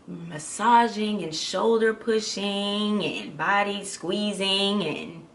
massaging and shoulder pushing and body squeezing and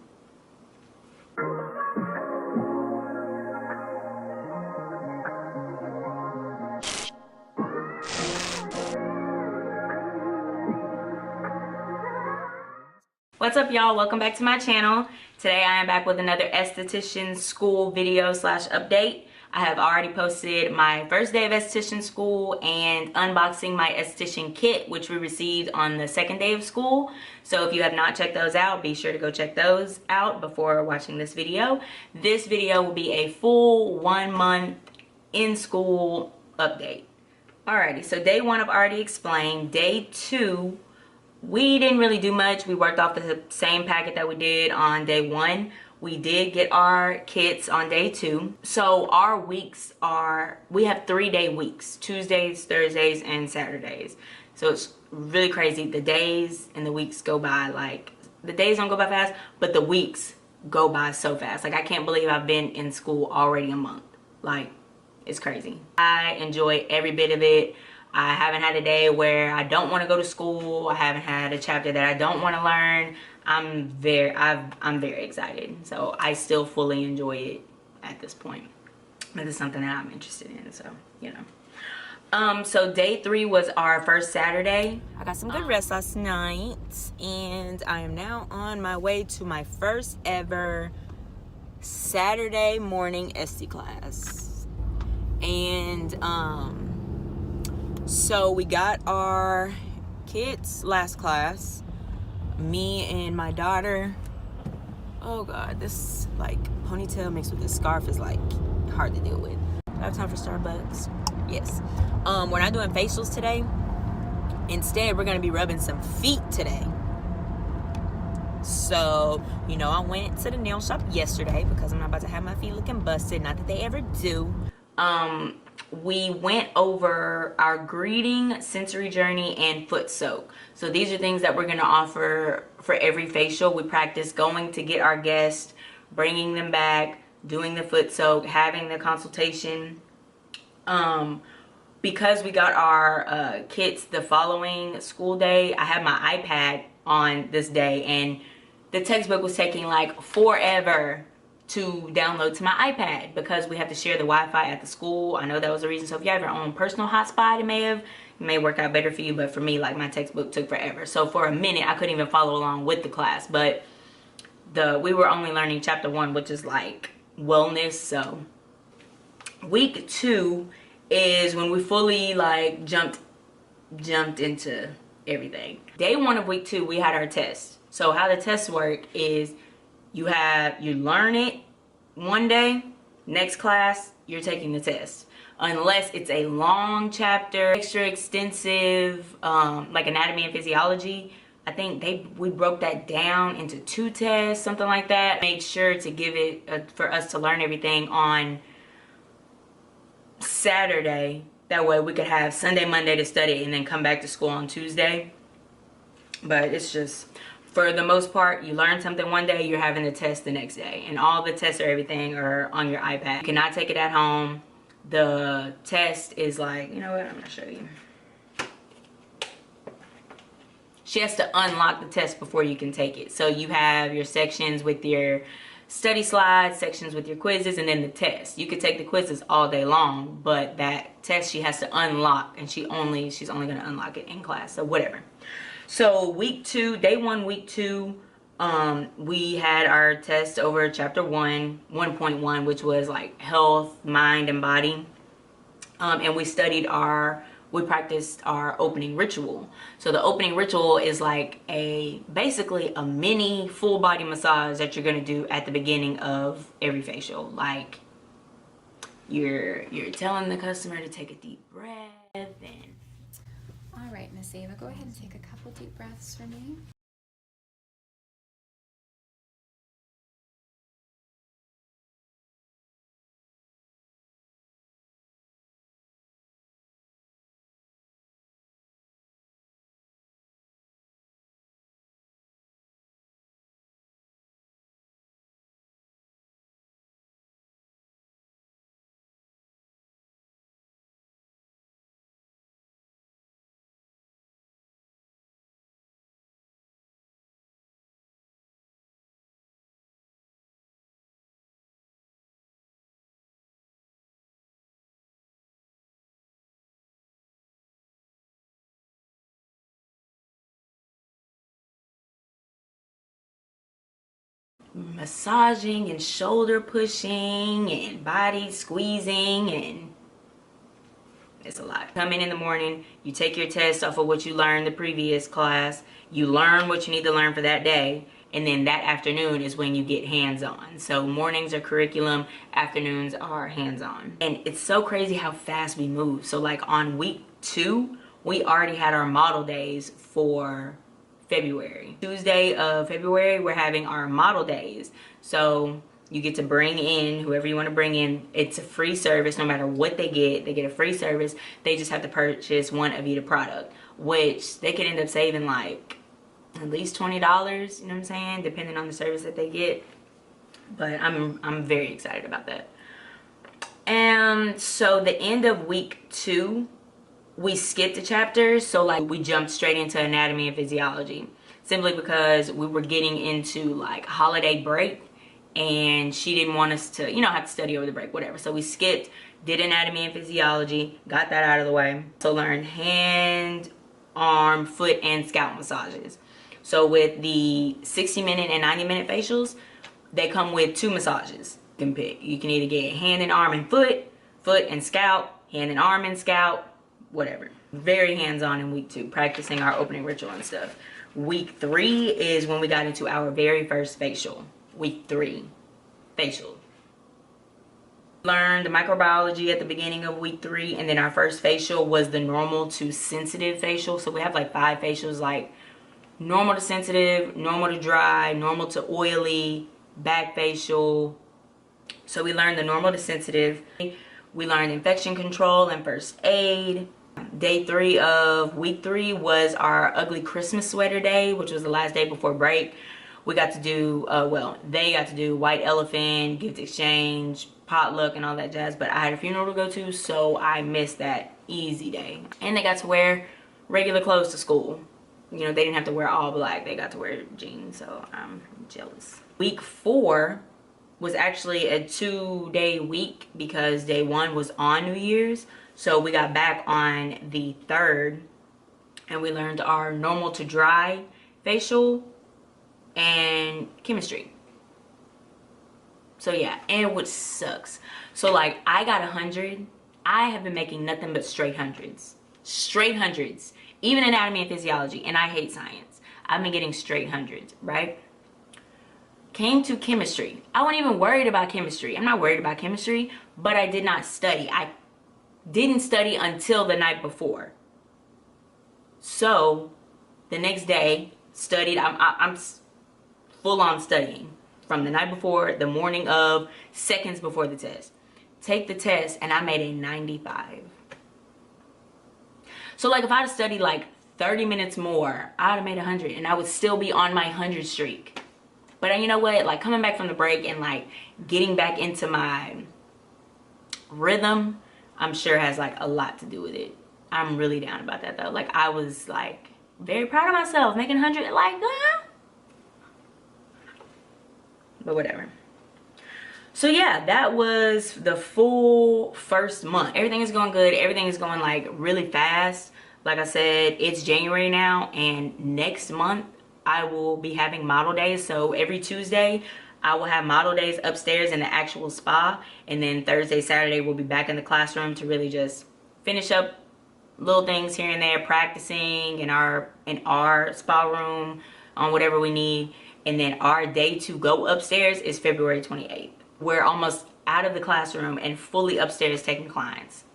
what's up, y'all? Welcome back to my channel. Today I am back with another esthetician school video slash update. I have already posted my first day of esthetician school and unboxing my esthetician kit, which we received on the second day of school. So if you have not checked those out, be sure to go check those out before watching this video. This video will be a full 1 month in school update. Alrighty, so day one I've already explained. Day two, we didn't really do much. We worked off the same packet that we did on day one. We did get our kits on day two. So our weeks are, we have 3-day weeks, Tuesdays, Thursdays, and Saturdays. So it's really crazy. The days and the weeks go by, like, the days don't go by fast, but the weeks go by so fast. Like, I can't believe I've been in school already a month. Like, it's crazy. I enjoy every bit of it. I haven't had a day where I don't want to go to school. I haven't had a chapter that I don't want to learn. I'm very excited. So I still fully enjoy it at this point. But it's something that I'm interested in, so you know. So day three was our first Saturday. I got some good rest last night, and I am now on my way to my first ever Saturday morning Esthi class. And so we got our kits last class. Me and my daughter. Oh God, this like ponytail mixed with this scarf is like hard to deal with. Do I have time for Starbucks? Yes. We're not doing facials today. Instead, we're gonna be rubbing some feet today. So, you know, I went to the nail shop yesterday because I'm not about to have my feet looking busted. Not that they ever do. We went over our greeting, sensory journey, and foot soak. So these are things that we're going to offer for every facial. We practice going to get our guests, bringing them back, doing the foot soak, having the consultation. Because we got our kits the following school day, I had my iPad on this day, and the textbook was taking like forever to download to my iPad because we have to share the Wi-Fi at the school. I know that was the reason. So if you have your own personal hotspot, it may work out better for you, but for me, like, my textbook took forever. So for a minute I couldn't even follow along with the class, but we were only learning chapter 1, which is like wellness. So week 2 is when we fully like jumped into everything. Day 1 of week 2 we had our test. So how the tests work is you learn it one day, next class you're taking the test, unless it's a long chapter, extra extensive, like anatomy and physiology. I think we broke that down into 2 tests, something like that. Made sure to give it for us to learn everything on Saturday, that way we could have Sunday, Monday to study and then come back to school on Tuesday. But it's just, for the most part, you learn something one day, you're having a test the next day, and all the tests or everything are on your iPad. You cannot take it at home. The test is like, you know what, I'm gonna show you. She has to unlock the test before you can take it. So you have your sections with your study slides, sections with your quizzes, and then the test. You could take the quizzes all day long, but that test she has to unlock, and she's only gonna unlock it in class, so whatever. So week 2, day 1, week 2, we had our test over chapter 1.1, which was like health, mind, and body. And we practiced our opening ritual. So the opening ritual is like basically a mini full body massage that you're gonna do at the beginning of every facial. Like, you're telling the customer to take a deep breath and... All right, Miss Ava, go ahead and take a couple deep breaths for me. massaging and shoulder pushing and body squeezing, and it's a lot. Come in the morning, you take your test off of what you learned the previous class, you learn what you need to learn for that day, and then that afternoon is when you get hands-on. So mornings are curriculum, afternoons are hands-on. And it's so crazy how fast we move. So like on week 2, we already had our model days for February. Tuesday of February, we're having our model days. So you get to bring in whoever you want to bring in. It's a free service. No matter what they get a free service. They just have to purchase one Aveda product, which they could end up saving like at least $20, you know what I'm saying, depending on the service that they get. But I'm very excited about that. And so the end of week 2, we skipped a chapter, so like we jumped straight into anatomy and physiology, simply because we were getting into like holiday break and she didn't want us to, you know, have to study over the break, whatever. So we skipped, did anatomy and physiology, got that out of the way. So learned hand, arm, foot, and scalp massages. So with the 60-minute and 90-minute facials, they come with 2 massages. You can pick. You can either get hand and arm and foot, foot and scalp, hand and arm and scalp, whatever. Very hands-on in week 2, practicing our opening ritual and stuff. Week 3 is when we got into our very first facial. Week 3, facial. Learned the microbiology at the beginning of week 3, and then our first facial was the normal to sensitive facial. So we have like 5 facials, like normal to sensitive, normal to dry, normal to oily, back facial. So we learned the normal to sensitive. We learned infection control and first aid. Day 3 of week 3 was our ugly Christmas sweater day, which was the last day before break. We got to do, well, they got to do white elephant, gift exchange, potluck, and all that jazz. But I had a funeral to go to, so I missed that easy day. And they got to wear regular clothes to school. You know, they didn't have to wear all black. They got to wear jeans, so I'm jealous. Week 4 was actually a 2-day week because day 1 was on New Year's. So we got back on the 3rd and we learned our normal to dry facial and chemistry. So yeah, and which sucks. So like I got 100. I have been making nothing but straight hundreds. Straight hundreds. Even anatomy and physiology, and I hate science. I've been getting straight hundreds, right? Came to chemistry. I wasn't even worried about chemistry. I'm not worried about chemistry, but I did not study. I didn't study until the night before. So the next day, studied. I'm full on studying from the night before, the morning of, seconds before the test. Take the test, and I made a 95. So like if I'd have studied like 30 minutes more, I would have made 100 and I would still be on my 100 streak. But you know what? Like coming back from the break and like getting back into my rhythm, I'm sure has like a lot to do with it. I'm really down about that though. Like I was like very proud of myself making 100, like, but whatever. So yeah, that was the full first month. Everything is going good. Everything is going like really fast. Like I said, it's January now, and next month I will be having model days. So every Tuesday I will have model days upstairs in the actual spa, and then Thursday, Saturday we'll be back in the classroom to really just finish up little things here and there, practicing in our spa room on whatever we need. And then our day to go upstairs is February 28th. We're almost out of the classroom and fully upstairs taking clients.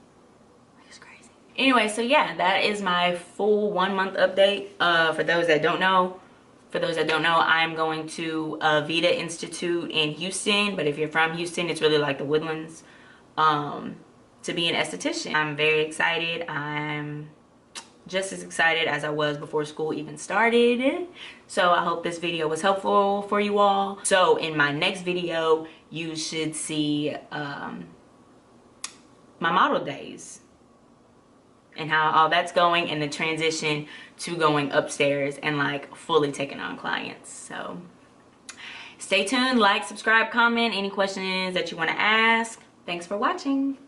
It's crazy. Anyway, so yeah, that is my full 1-month update. For those that don't know, I'm going to Aveda Institute in Houston. But if you're from Houston, it's really like the Woodlands, to be an esthetician. I'm very excited. I'm just as excited as I was before school even started. So I hope this video was helpful for you all. So in my next video, you should see my model days and how all that's going, and the transition to going upstairs and like fully taking on clients. So stay tuned, like, subscribe, comment, any questions that you want to ask. Thanks for watching.